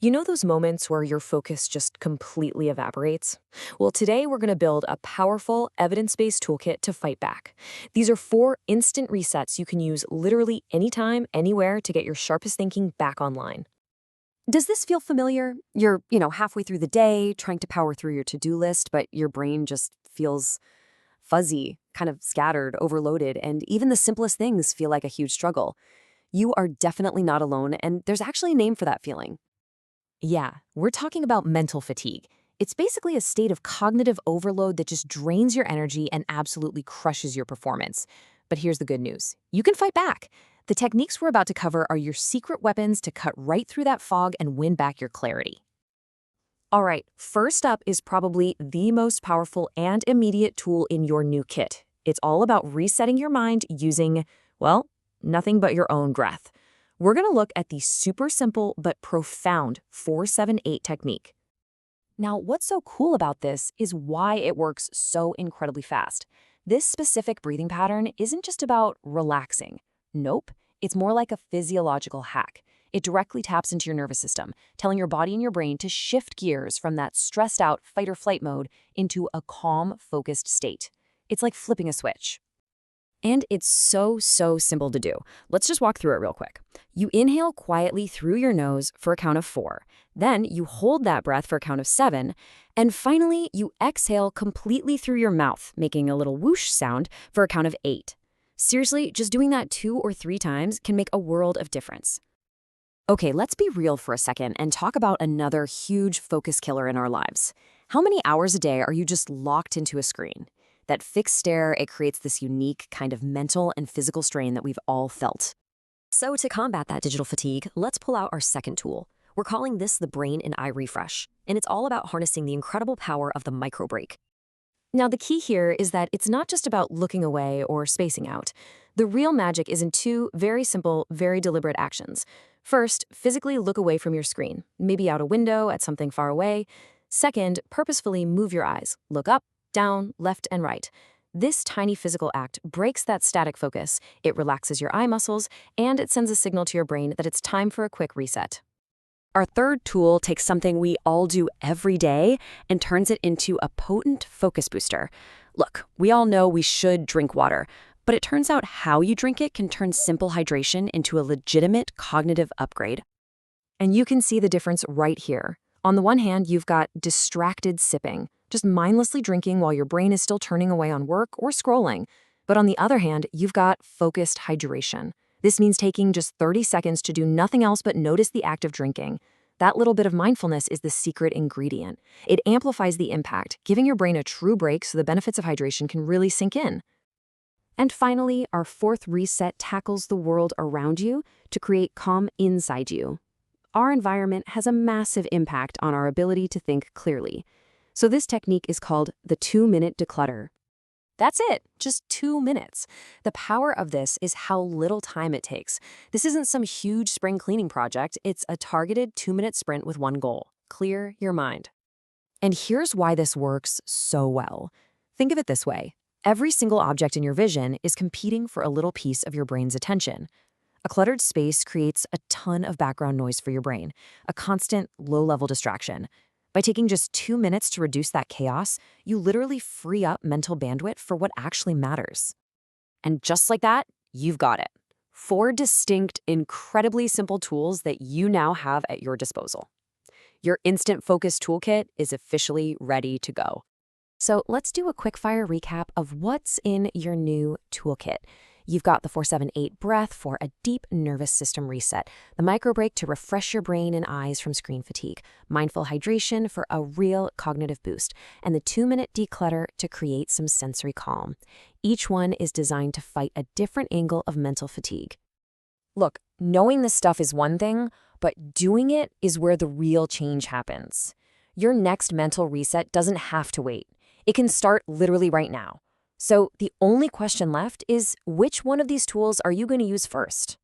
You know those moments where your focus just completely evaporates? Well, today we're going to build a powerful, evidence-based toolkit to fight back. These are 4 instant resets you can use literally anytime, anywhere to get your sharpest thinking back online. Does this feel familiar? You're halfway through the day, trying to power through your to-do list, but your brain just feels fuzzy, kind of scattered, overloaded, and even the simplest things feel like a huge struggle. You are definitely not alone, and there's actually a name for that feeling. Yeah, we're talking about mental fatigue. It's basically a state of cognitive overload that just drains your energy and absolutely crushes your performance. But here's the good news. You can fight back. The techniques we're about to cover are your secret weapons to cut right through that fog and win back your clarity. All right, first up is probably the most powerful and immediate tool in your new kit. It's all about resetting your mind using, well, nothing but your own breath. We're going to look at the super simple but profound 478 technique. Now, what's so cool about this is why it works so incredibly fast. This specific breathing pattern isn't just about relaxing. Nope, it's more like a physiological hack. It directly taps into your nervous system, telling your body and your brain to shift gears from that stressed out fight or flight mode into a calm, focused state. It's like flipping a switch. And it's so simple to do. Let's just walk through it real quick. You inhale quietly through your nose for a count of 4. Then you hold that breath for a count of 7. And finally, you exhale completely through your mouth, making a little whoosh sound for a count of 8. Seriously, just doing that 2 or 3 times can make a world of difference. Okay, let's be real for a second and talk about another huge focus killer in our lives. How many hours a day are you just locked into a screen? That fixed stare, it creates this unique kind of mental and physical strain that we've all felt. So to combat that digital fatigue, let's pull out our second tool. We're calling this the brain and eye refresh, and it's all about harnessing the incredible power of the micro break. Now, the key here is that it's not just about looking away or spacing out. The real magic is in 2 very simple, very deliberate actions. First, physically look away from your screen, maybe out a window at something far away. Second, purposefully move your eyes. Look up, down, left, and right. This tiny physical act breaks that static focus, it relaxes your eye muscles, and it sends a signal to your brain that it's time for a quick reset. Our third tool takes something we all do every day and turns it into a potent focus booster. Look, we all know we should drink water, but it turns out how you drink it can turn simple hydration into a legitimate cognitive upgrade. And you can see the difference right here. On the one hand, you've got distracted sipping, just mindlessly drinking while your brain is still turning away on work or scrolling. But on the other hand, you've got focused hydration. This means taking just 30 seconds to do nothing else but notice the act of drinking. That little bit of mindfulness is the secret ingredient. It amplifies the impact, giving your brain a true break so the benefits of hydration can really sink in. And finally, our fourth reset tackles the world around you to create calm inside you. Our environment has a massive impact on our ability to think clearly. So this technique is called the 2-minute declutter. That's it, just 2 minutes. The power of this is how little time it takes. This isn't some huge spring cleaning project, it's a targeted 2-minute sprint with one goal: clear your mind. And here's why this works so well. Think of it this way. Every single object in your vision is competing for a little piece of your brain's attention. A cluttered space creates a ton of background noise for your brain, a constant, low-level distraction. By taking just 2 minutes to reduce that chaos, you literally free up mental bandwidth for what actually matters. And just like that, you've got it. 4 distinct, incredibly simple tools that you now have at your disposal. Your instant focus toolkit is officially ready to go. So let's do a quick-fire recap of what's in your new toolkit. You've got the 478 breath for a deep nervous system reset, the micro break to refresh your brain and eyes from screen fatigue, mindful hydration for a real cognitive boost, and the 2-minute declutter to create some sensory calm. Each one is designed to fight a different angle of mental fatigue. Look, knowing this stuff is one thing, but doing it is where the real change happens. Your next mental reset doesn't have to wait. It can start literally right now. So the only question left is, which one of these tools are you going to use first?